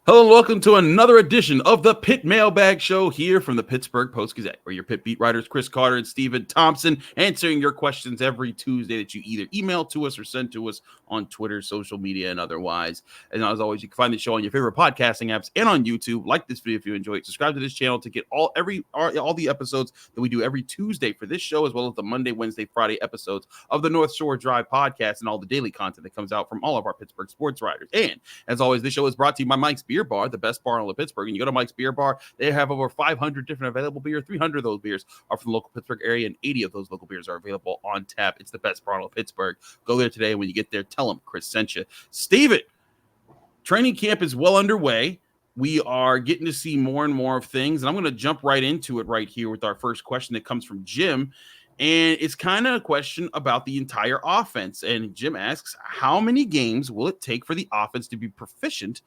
Hello and welcome to another edition of the Pitt Mailbag Show here from the Pittsburgh Post-Gazette, where your Pitt beat writers Chris Carter and Stephen Thompson answering your questions every Tuesday that you either email to us or send to us on Twitter, social media, and otherwise. And as always, you can find the show on your favorite podcasting apps and on YouTube. Like this video if you enjoy it. Subscribe to this channel to get all the episodes that we do every Tuesday for this show, as well as the Monday, Wednesday, Friday episodes of the North Shore Drive podcast and all the daily content that comes out from all of our Pittsburgh sports writers. And as always, this show is brought to you by Mike's Beer Bar, the best bar in all of Pittsburgh. And you go to Mike's Beer Bar, they have over 500 different available beer. 300 of those beers are from the local Pittsburgh area, and 80 of those local beers are available on tap. It's the best bar in all of Pittsburgh. Go there today, and when you get there, tell them Chris sent you. Steven, training camp is well underway. We are getting to see more and more of things, and I'm going to jump right into it right here with our first question that comes from Jim. And it's kind of a question about the entire offense. And Jim asks, how many games will it take for the offense to be proficient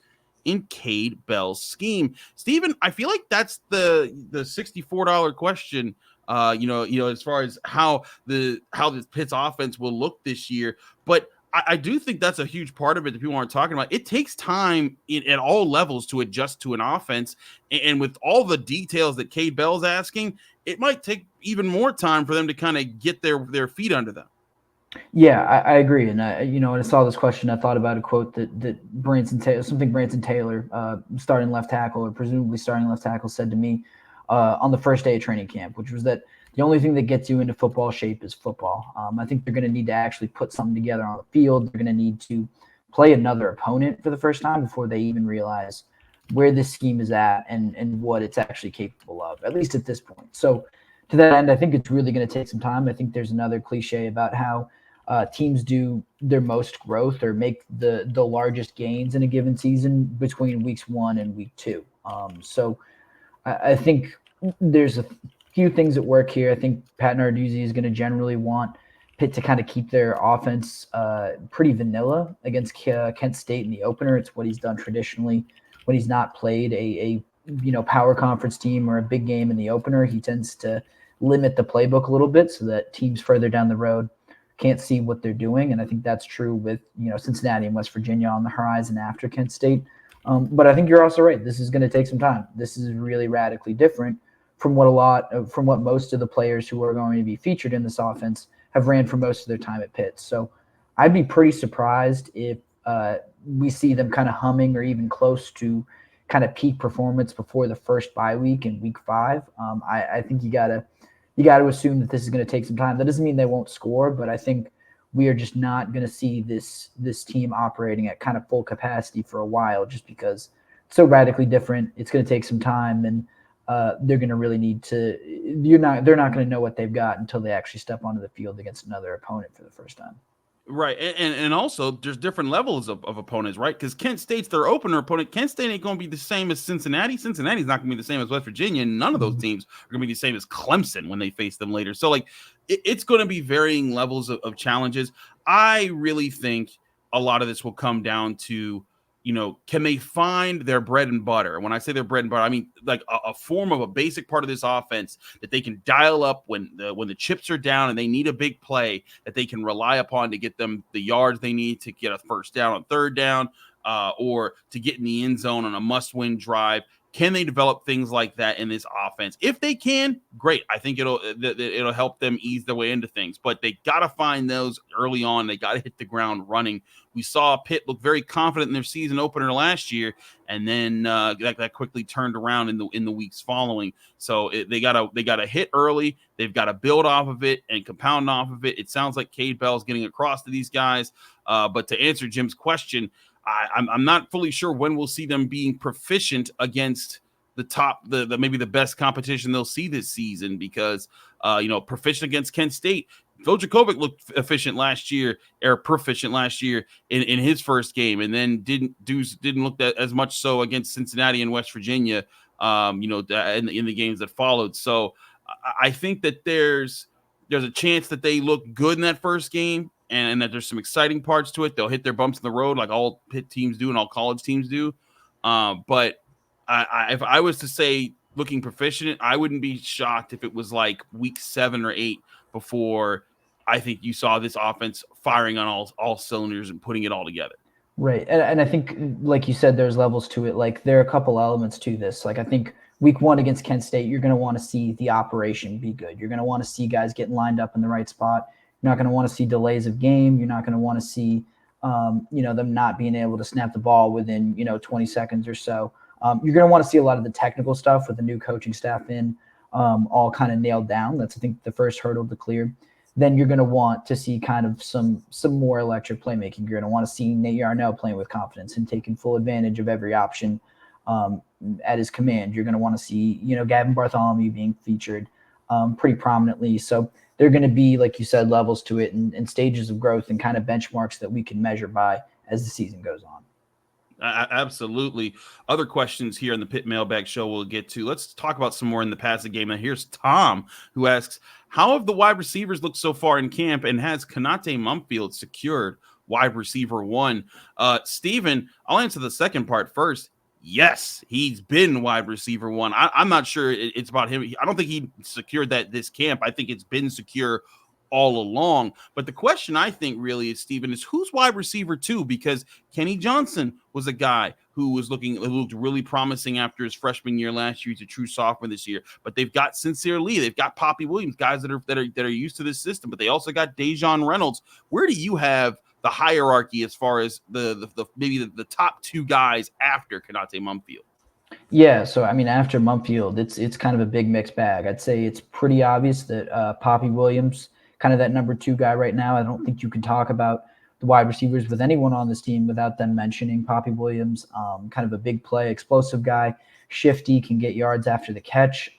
in Kade Bell's scheme? Steven, I feel like that's the $64 question. As far as how the Pitt's offense will look this year, but I do think that's a huge part of it that people aren't talking about. It takes time at all levels to adjust to an offense, and with all the details that Kade Bell's asking, it might take even more time for them to kind of get their feet under them. Yeah, I agree. And when I saw this question, I thought about a quote that Branson Taylor, starting left tackle or presumably starting left tackle, said to me on the first day of training camp, which was that the only thing that gets you into football shape is football. I think they're going to need to actually put something together on the field. They're going to need to play another opponent for the first time before they even realize where this scheme is at and what it's actually capable of, at least at this point. So to that end, I think it's really going to take some time. I think there's another cliche about how teams do their most growth or make the largest gains in a given season between weeks 1 and week 2. So I think there's a few things at work here. I think Pat Narduzzi is going to generally want Pitt to kind of keep their offense pretty vanilla against Kent State in the opener. It's what he's done traditionally when he's not played a power conference team or a big game in the opener. He tends to limit the playbook a little bit so that teams further down the road can't see what they're doing. And I think that's true with Cincinnati and West Virginia on the horizon after Kent State. But I think you're also right. This is going to take some time. This is really radically different from what most of the players who are going to be featured in this offense have ran for most of their time at Pitt. So I'd be pretty surprised if we see them kind of humming or even close to kind of peak performance before the first bye week in week 5. I think you got to assume that this is going to take some time. That doesn't mean they won't score, but I think we are just not going to see this team operating at kind of full capacity for a while, just because it's so radically different. It's going to take some time, and they're going to really need to. They're not going to know what they've got until they actually step onto the field against another opponent for the first time. Right. And also there's different levels of opponents, right? Because Kent State's their opener opponent. Kent State ain't going to be the same as Cincinnati. Cincinnati's not going to be the same as West Virginia. And none of those teams are going to be the same as Clemson when they face them later. So, it's going to be varying levels of challenges. I really think a lot of this will come down to, can they find their bread and butter? When I say their bread and butter, I mean like a form of a basic part of this offense that they can dial up when the chips are down and they need a big play that they can rely upon to get them the yards they need to get a first down on third down or to get in the end zone on a must-win drive. Can they develop things like that in this offense? If they can, great. I think it'll help them ease their way into things. But they got to find those early on. They got to hit the ground running. We saw Pitt look very confident in their season opener last year, and then that quickly turned around in the weeks following. So they gotta hit early. They've got to build off of it and compound off of it. It sounds like Kade Bell's getting across to these guys. But to answer Jim's question, I'm not fully sure when we'll see them being proficient against the maybe the best competition they'll see this season, because proficient against Kent State. Phil Jurkovec looked proficient last year in his first game, and then didn't look that as much so against Cincinnati and West Virginia, in the games that followed. So I think that there's a chance that they look good in that first game, and that there's some exciting parts to it. They'll hit their bumps in the road like all Pitt teams do and all college teams do. But if I was to say looking proficient, I wouldn't be shocked if it was like week 7 or 8 before I think you saw this offense firing on all cylinders and putting it all together. Right. And I think, like you said, there's levels to it. Like there are a couple elements to this. Like I think week 1 against Kent State, you're going to want to see the operation be good. You're going to want to see guys getting lined up in the right spot. You're not going to want to see delays of game. You're not going to want to see, them not being able to snap the ball within, 20 seconds or so. You're going to want to see a lot of the technical stuff with the new coaching staff in, all kind of nailed down. That's, I think, the first hurdle to clear. Then you're going to want to see kind of some more electric playmaking. You're going to want to see Nate Yarnell playing with confidence and taking full advantage of every option at his command. You're going to want to see, Gavin Bartholomew being featured pretty prominently. So they're going to be, like you said, levels to it and stages of growth and kind of benchmarks that we can measure by as the season goes on. Absolutely. Other questions here in the Pitt Mailbag Show we'll get to. Let's talk about some more in the passing game. Now, here's Tom, who asks, how have the wide receivers looked so far in camp, and has Konata Mumpfield secured wide receiver 1? Steven, I'll answer the second part first. Yes, he's been wide receiver 1. I'm not sure it's about him. I don't think he secured that this camp. I think it's been secure all along. But the question I think really is, Steven, is who's wide receiver 2? Because Kenny Johnson was a guy who looked really promising after his freshman year last year. He's a true sophomore this year. But they've got Sincere Lee, they've got Poppy Williams, guys that are used to this system. But they also got Dejon Reynolds. Where do you have the hierarchy as far as the maybe the top 2 guys after Konata Mumpfield? Yeah, so I mean, after Mumpfield, it's kind of a big mixed bag. I'd say it's pretty obvious that Poppy Williams, kind of that number 2 guy right now. I don't think you can talk about the wide receivers with anyone on this team without them mentioning Poppy Williams. Kind of a big play, explosive guy, shifty, can get yards after the catch.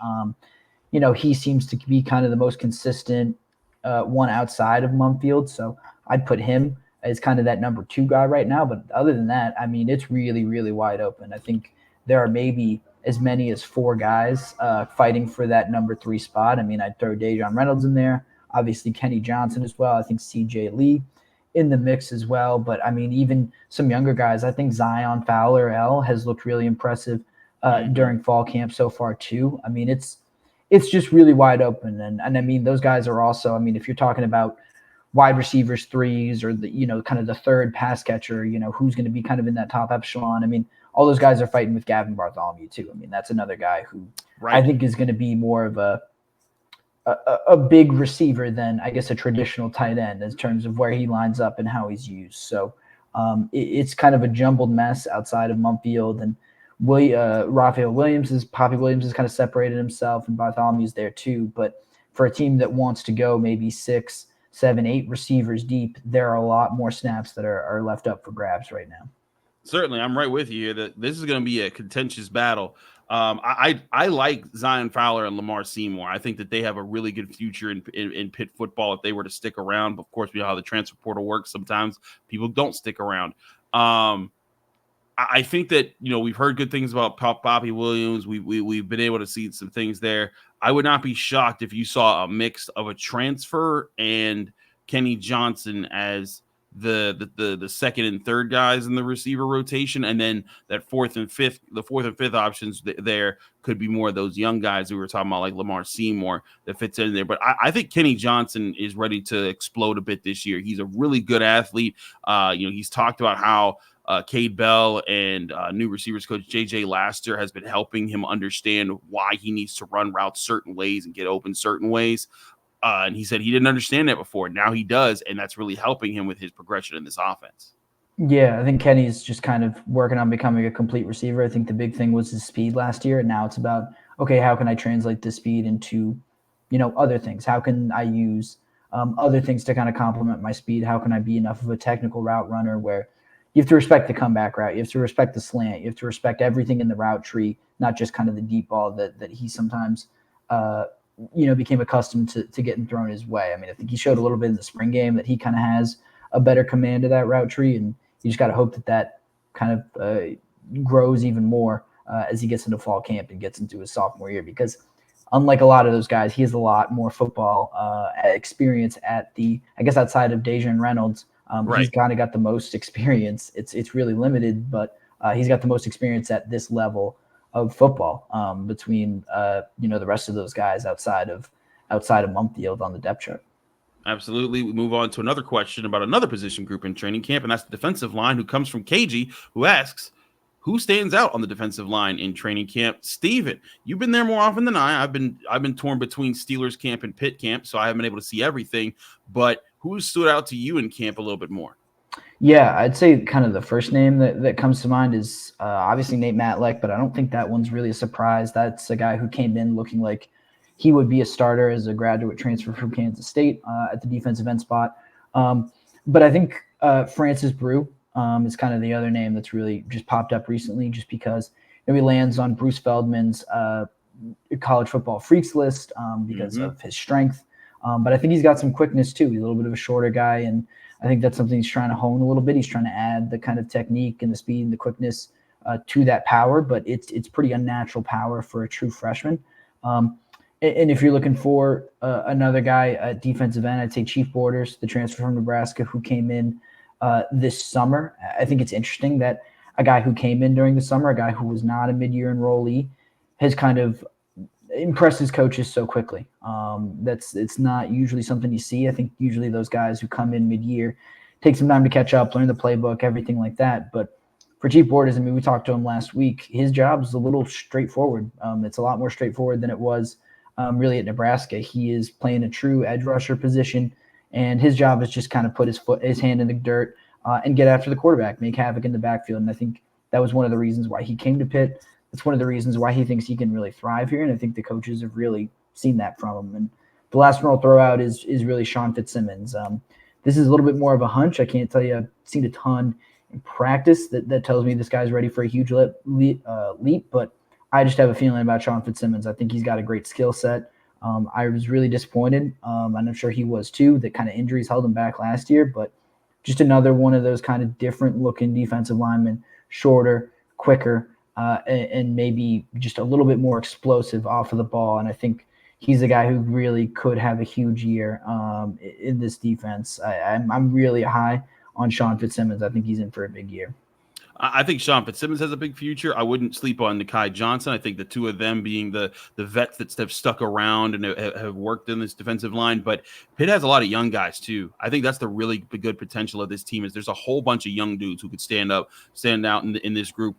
He seems to be kind of the most consistent one outside of Mumpfield, so I'd put him as kind of that number 2 guy right now. But other than that, I mean, it's really, really wide open. I think there are maybe as many as 4 guys fighting for that number 3 spot. I mean, I'd throw Dejon Reynolds in there. Obviously, Kenny Johnson as well. I think C.J. Lee in the mix as well. But, I mean, even some younger guys. I think Zion Fowler has looked really impressive during fall camp so far too. I mean, it's just really wide open. And I mean, those guys are also, I mean, if you're talking about wide receivers 3s or the, kind of the third pass catcher, who's going to be kind of in that top echelon. I mean, all those guys are fighting with Gavin Bartholomew too. I mean, that's another guy who I think is going to be more of a big receiver than, I guess, a traditional tight end in terms of where he lines up and how he's used. So it's kind of a jumbled mess outside of Mumpfield, and Raphael Poppy Williams has kind of separated himself, and Bartholomew's there too. But for a team that wants to go maybe 6, 7, 8 receivers deep, there are a lot more snaps that are left up for grabs right now. Certainly, I'm right with you here that this is going to be a contentious battle. I like Zion Fowler and Lamar Seymore. I think that they have a really good future in Pitt football if they were to stick around. But of course, we know how the transfer portal works. Sometimes people don't stick around. I think that, we've heard good things about Poppy Williams. We've been able to see some things there. I would not be shocked if you saw a mix of a transfer and Kenny Johnson as the second and third guys in the receiver rotation, and then the fourth and fifth options there could be more of those young guys we were talking about, like Lamar Seymore, that fits in there. But I think Kenny Johnson is ready to explode a bit this year. He's a really good athlete. He's talked about how Kade Bell and new receivers coach JJ Laster has been helping him understand why he needs to run routes certain ways and get open certain ways. And he said he didn't understand that before. Now he does, and that's really helping him with his progression in this offense. Yeah, I think Kenny's just kind of working on becoming a complete receiver. I think the big thing was his speed last year, and now it's about, okay, how can I translate this speed into, other things? How can I use other things to kind of complement my speed? How can I be enough of a technical route runner where you have to respect the comeback route, you have to respect the slant, you have to respect everything in the route tree, not just kind of the deep ball that he sometimes became accustomed to getting thrown his way. I mean, I think he showed a little bit in the spring game that he kind of has a better command of that route tree, and you just got to hope that kind of grows even more as he gets into fall camp and gets into his sophomore year, because unlike a lot of those guys, he has a lot more football experience outside of Dejon Reynolds. Right. He's kind of got the most experience. It's really limited, but he's got the most experience at this level of football between the rest of those guys outside of Mumpfield on the depth chart. Absolutely. We move on to another question about another position group in training camp, and that's the defensive line, who comes from KG, who asks, who stands out on the defensive line in training camp? Steven, you've been there more often than I. I've been torn between Steelers camp and Pitt camp, so I haven't been able to see everything. But who stood out to you in camp a little bit more? Yeah, I'd say kind of the first name that comes to mind is obviously Nate Matlack, but I don't think that one's really a surprise. That's a guy who came in looking like he would be a starter as a graduate transfer from Kansas State at the defensive end spot. But I think Francis Brewu is kind of the other name that's really just popped up recently, just because he lands on Bruce Feldman's college football freaks list because of his strength. But I think he's got some quickness too. He's a little bit of a shorter guy, and I think that's something he's trying to hone a little bit. He's trying to add the kind of technique and the speed and the quickness to that power, but it's pretty unnatural power for a true freshman. And if you're looking for another guy at defensive end, I'd say Chief Borders, the transfer from Nebraska who came in this summer. I think it's interesting that a guy who came in during the summer, a guy who was not a mid-year enrollee, has kind of impressed his coaches so quickly. It's not usually something you see. I think usually those guys who come in mid-year take some time to catch up, learn the playbook, everything like that. But for Chief Borders, I mean, we talked to him last week. His job is a little straightforward. It's a lot more straightforward than it was really at Nebraska. He is playing a true edge rusher position, and his job is just kind of put his hand in the dirt and get after the quarterback, make havoc in the backfield. And I think that was one of the reasons why he came to Pitt. It's one of the reasons why he thinks he can really thrive here, and I think the coaches have really seen that from him. And the last one I'll throw out is really Sean Fitzsimmons. This is a little bit more of a hunch. I can't tell you I've seen a ton in practice that tells me this guy's ready for a huge leap, but I just have a feeling about Sean Fitzsimmons. I think he's got a great skill set. I was really disappointed, and I'm sure he was too, that kind of injuries held him back last year, but just another one of those kind of different-looking defensive linemen, shorter, quicker, and maybe just a little bit more explosive off of the ball. And I think he's a guy who really could have a huge year in this defense. I'm really high on Sean Fitzsimmons. I think he's in for a big year. I think Sean Fitzsimmons has a big future. I wouldn't sleep on Nakai Johnson. I think the two of them being the vets that have stuck around and have worked in this defensive line. But Pitt has a lot of young guys too. I think that's the really good potential of this team is there's a whole bunch of young dudes who could stand out in this group.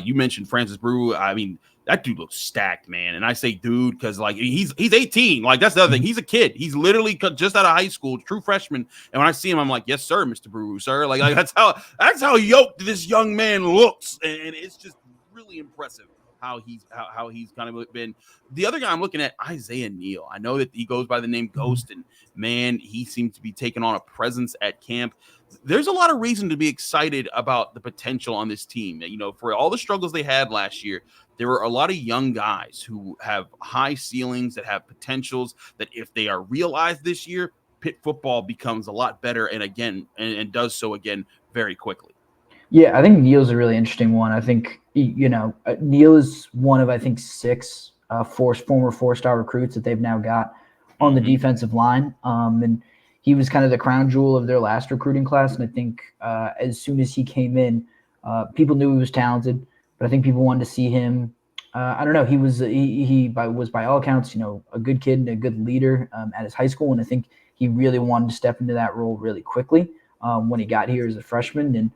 You mentioned Francis Brewu. I mean, that dude looks stacked, man. And I say dude because like he's 18. Like that's the other thing. He's a kid. He's literally just out of high school, true freshman. And when I see him, I'm like, yes, sir, Mr. Brewu, sir. Like that's how yoked this young man looks, and it's just really impressive how he's kind of been. The other guy I'm looking at, Isaiah Neal. I know that he goes by the name Ghost, and man, he seems to be taking on a presence at camp. There's a lot of reason to be excited about the potential on this team. You know, for all the struggles they had last year, there were a lot of young guys who have high ceilings, that have potentials, that if they are realized this year, Pitt football becomes a lot better and does so again very quickly. Yeah, I think Neal's a really interesting one. I think, Neal is one of, I think, 6 former 4-star recruits that they've now got on the defensive line. And he was kind of the crown jewel of their last recruiting class. And I think as soon as he came in, people knew he was talented, but I think people wanted to see him. I don't know. He was by all accounts, a good kid and a good leader at his high school. And I think he really wanted to step into that role really quickly when he got here as a freshman. And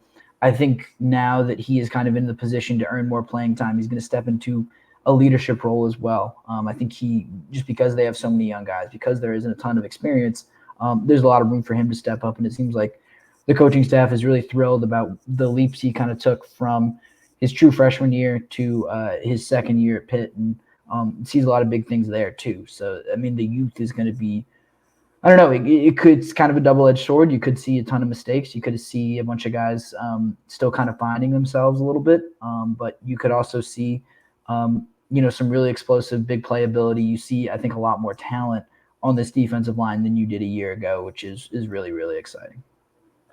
I think now that he is kind of in the position to earn more playing time, he's going to step into a leadership role as well. I think just because they have so many young guys, because there isn't a ton of experience, there's a lot of room for him to step up. And it seems like the coaching staff is really thrilled about the leaps he kind of took from his true freshman year to his second year at Pitt, and sees a lot of big things there too. So, I mean, the youth is going to be, I don't know, it's kind of a double-edged sword. You could see a ton of mistakes. You could see a bunch of guys still kind of finding themselves a little bit, but you could also see, some really explosive big playability. You see, I think, a lot more talent on this defensive line than you did a year ago, which is really, really exciting.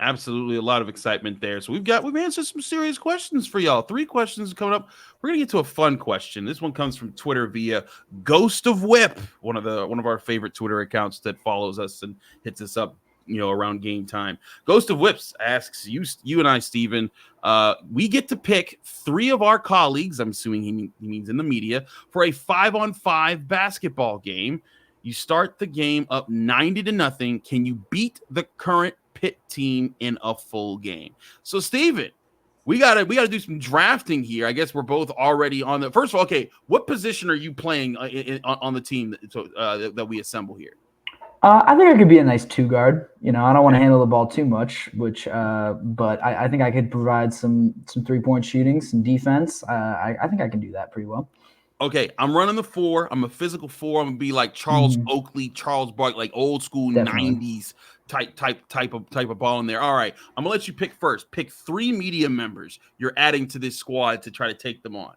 Absolutely, a lot of excitement there. So we've answered some serious questions for y'all. 3 questions coming up. We're gonna get to a fun question. This one comes from Twitter via Ghost of Whip, one of our favorite Twitter accounts that follows us and hits us up, around game time. Ghost of Whips asks you and I, Steven, we get to pick 3 of our colleagues. I'm assuming he means in the media, for a 5-on-5 basketball game. You start the game up 90-0. Can you beat the current Pitt team in a full game? So, Steven, we gotta do some drafting here. I guess we're both already on the first of all. Okay, what position are you playing on the team that we assemble here? I think I could be a nice 2-guard. I don't want to handle the ball too much, but I think I could provide some 3-point shooting, some defense. I think I can do that pretty well. Okay, I'm running the 4. I'm a physical 4. I'm gonna be like Charles Oakley, Charles Barkley, like old school Definitely. 90s type of ball in there. All right, I'm gonna let you pick first. Pick 3 media members you're adding to this squad to try to take them on.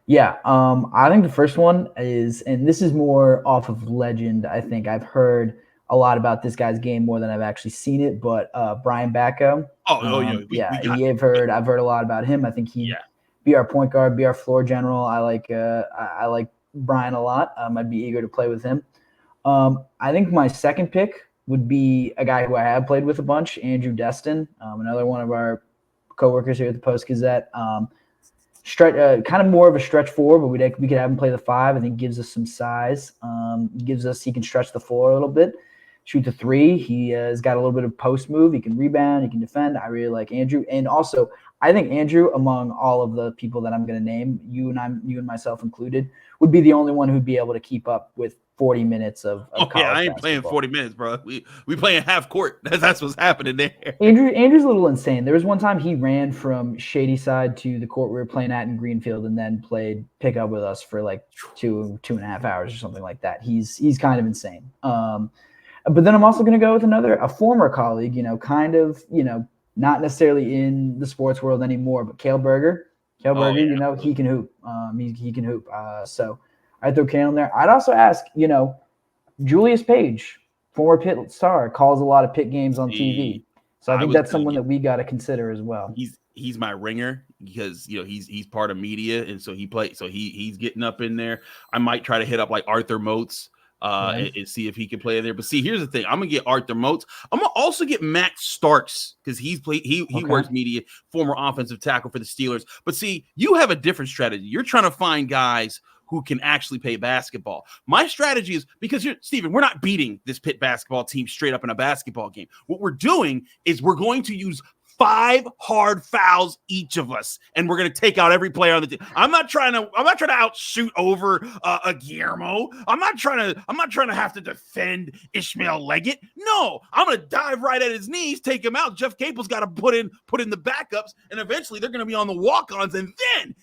Yeah, I think the first one is, and this is more off of legend. I think I've heard a lot about this guy's game more than I've actually seen it. But Brian Bacco. I've heard a lot about him. I think he'd be our point guard, be our floor general. I like Brian a lot. I'd be eager to play with him. I think my second pick would be a guy who I have played with a bunch, Andrew Destin, another one of our coworkers here at the Post-Gazette. Kind of more of a stretch 4, but we could have him play the 5. I think gives us some size. He can stretch the floor a little bit, shoot the 3. He has got a little bit of post move. He can rebound. He can defend. I really like Andrew, and also I think Andrew, among all of the people that I'm going to name, you and myself included, would be the only one who'd be able to keep up with 40 minutes of college I ain't basketball. playing 40 minutes, bro. We playing half court. That's what's happening there. Andrew's a little insane. There was one time he ran from Shady Side to the court we were playing at in Greenfield, and then played pickup with us for like 2.5 hours or something like that. He's kind of insane. But then I'm also going to go with a former colleague, not necessarily in the sports world anymore, but Cale Berger. He can hoop. He can hoop. So I'd throw Cale in there. I'd also ask, Julius Page, former Pitt star, calls a lot of Pitt games on TV. So I think that's someone that we got to consider as well. He's my ringer because he's part of media, and so he's getting up in there. I might try to hit up like Arthur Moats. And see if he can play there. But see, here's the thing. I'm gonna get Arthur Moats. I'm gonna also get Max Starks because he works media, former offensive tackle for the Steelers. But see, you have a different strategy. You're trying to find guys who can actually play basketball. My strategy is because Steven, we're not beating this Pitt basketball team straight up in a basketball game. What we're doing is we're going to use 5 hard fouls each of us, and we're going to take out every player on the team. I'm not trying to outshoot over a Guillermo. I'm not trying to have to defend Ishmael Leggett. No, I'm going to dive right at his knees, take him out. Jeff Capel's got to put in the backups, and eventually they're going to be on the walk-ons, and then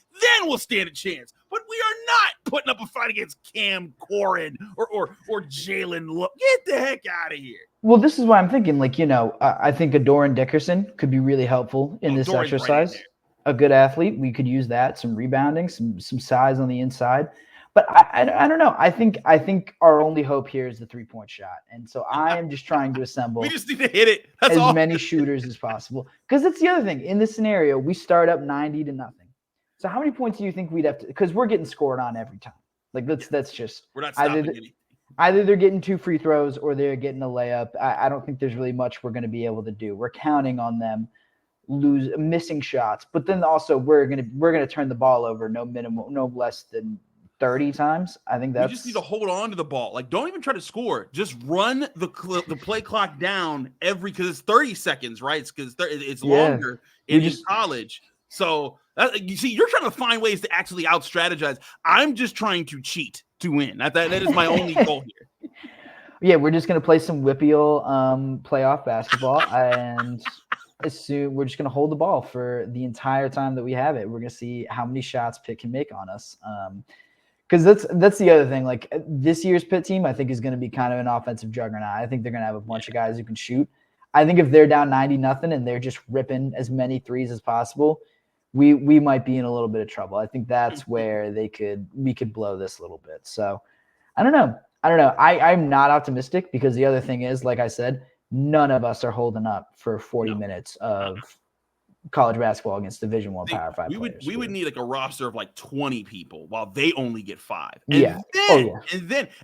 we'll stand a chance. But we are not putting up a fight against Cam Corrin or Jalen Look. Get the heck out of here. Well, this is why I'm thinking, I think Adoran Dickerson could be really helpful in this exercise. Right a good athlete. We could use that, some rebounding, some size on the inside. But I don't know. I think our only hope here is the 3-point shot. And so I am just trying to assemble we just need to hit it. That's as many shooters as possible. Because that's the other thing. In this scenario, we start up 90-0. So how many points do you think we'd have to – because we're getting scored on every time. That's just – we're not stopping anything. Either they're getting 2 free throws or they're getting a layup. I don't think there's really much we're going to be able to do. We're counting on them missing shots, but then also we're gonna turn the ball over no less than 30 times. I think we just need to hold on to the ball. Like, don't even try to score. Just run the play clock down because it's 30 seconds, right? It's longer in college. So you see, you're trying to find ways to actually out-strategize. I'm just trying to cheat to win. That is my only goal here. Yeah, we're just gonna play some whippeal playoff basketball, and we're just gonna hold the ball for the entire time that we have it. We're gonna see how many shots Pitt can make on us. Because that's the other thing. Like, this year's Pitt team, I think, is going to be kind of an offensive juggernaut. I think they're going to have a bunch of guys who can shoot. I think if they're down 90-0 and they're just ripping as many threes as possible, we might be in a little bit of trouble. I think that's where we could blow this a little bit. So I don't know. I'm not optimistic because the other thing is, like I said, none of us are holding up for 40 minutes of college basketball against Division I Power 5 players. We would need like a roster of like 20 people while they only get 5. And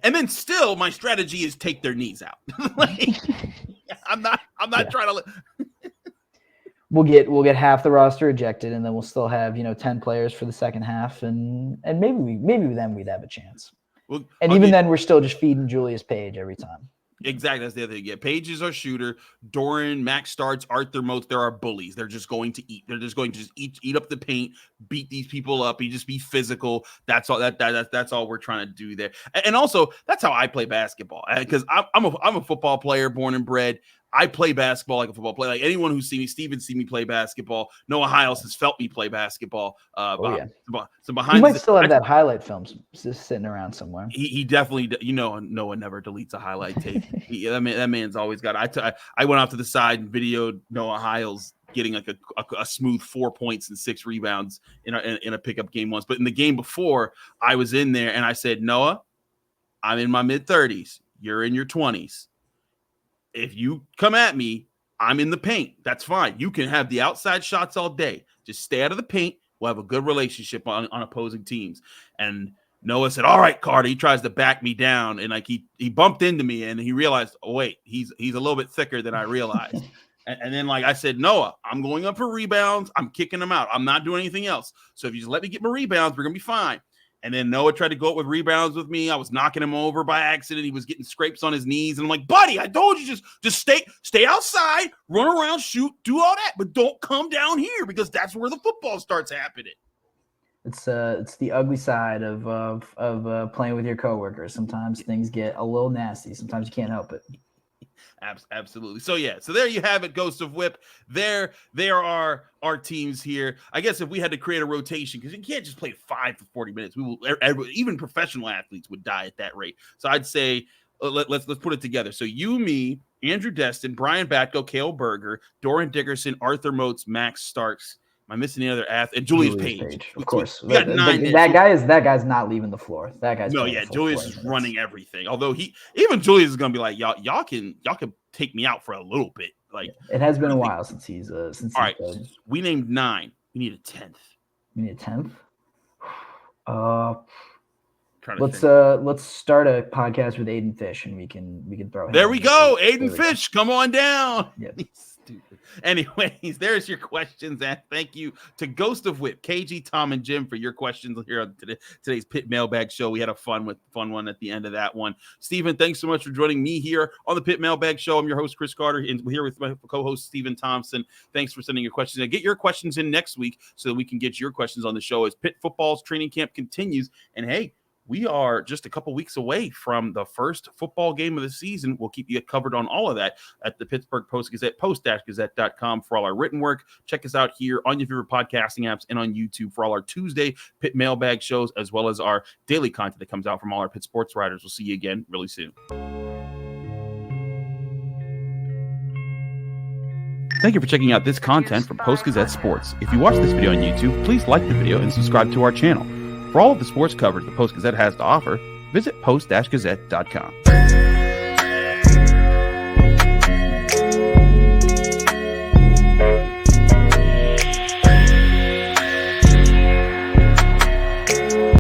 then still my strategy is take their knees out. I'm not trying to We'll get half the roster ejected, and then we'll still have 10 players for the second half, and maybe then we'd have a chance. Well, and even then, we're still just feeding Julius Page every time. Exactly. That's the other thing. Yeah, Page is our shooter. Doran, Max Starts, Arthur Moats, there are bullies. They're just going to eat. They're just going to eat up the paint, beat these people up. You just be physical. That's all that's all we're trying to do there. And also, that's how I play basketball. Because I'm a football player, born and bred. I play basketball like a football player. Like anyone who's seen me, Steven see me play basketball. Noah Hiles has felt me play basketball. So behind you might still have that highlight film just sitting around somewhere. He definitely, Noah never deletes a highlight tape. That man's always got it. I went off to the side and videoed Noah Hiles getting like a smooth 4 points and 6 rebounds in a pickup game once. But in the game before, I was in there and I said, Noah, I'm in my mid-30s. You're in your 20s. If you come at me, I'm in the paint. That's fine. You can have the outside shots all day. Just stay out of the paint. We'll have a good relationship on opposing teams. And Noah said, all right, Carter. He tries to back me down. And like he bumped into me and he realized, oh, wait, he's a little bit thicker than I realized. and then like I said, Noah, I'm going up for rebounds. I'm kicking them out. I'm not doing anything else. So if you just let me get my rebounds, we're going to be fine. And then Noah tried to go up with rebounds with me. I was knocking him over by accident. He was getting scrapes on his knees. And I'm like, buddy, I told you just stay outside, run around, shoot, do all that. But don't come down here because that's where the football starts happening. It's the ugly side of playing with your coworkers. Sometimes things get a little nasty. Sometimes you can't help it. Absolutely. So there you have it, Ghost of Whip. There are our teams here. I guess if we had to create a rotation, because you can't just play 5 for 40 minutes, we will. Even professional athletes would die at that rate. So I'd say let's put it together. So you, me, Andrew Destin, Brian Batko, Cale Berger, Doran Dickerson, Arthur Moats, Max Starks. Am I missing any other athlete? And Julius Page. Of course. We got 9. That guy's not leaving the floor. That guy's Julius is running everything. Although Julius is gonna be like, y'all can take me out for a little bit. Like it has been a while since he's all right. We named 9. We need a 10th. We need a 10th. Let's start a podcast with Aiden Fish and we can throw him. There we go. Aiden Fish, come on down. Yeah. Stupid. Anyways, there's your questions. And thank you to Ghost of Whip, KG, Tom, and Jim for your questions here on today's Pitt Mailbag Show. We had a fun one at the end of that one. Steven, thanks so much for joining me here on the Pitt Mailbag Show. I'm your host, Chris Carter, and we're here with my co-host, Steven Thompson. Thanks for sending your questions. And get your questions in next week so that we can get your questions on the show as Pitt football's training camp continues. And hey, we are just a couple weeks away from the first football game of the season. We'll keep you covered on all of that at the Pittsburgh Post-Gazette, post-gazette.com for all our written work. Check us out here on your favorite podcasting apps and on YouTube for all our Tuesday Pitt Mailbag shows, as well as our daily content that comes out from all our Pitt sports writers. We'll see you again really soon. Thank you for checking out this content from Post-Gazette Sports. If you watch this video on YouTube, please like the video and subscribe to our channel. For all of the sports coverage the Post-Gazette has to offer, visit post-gazette.com.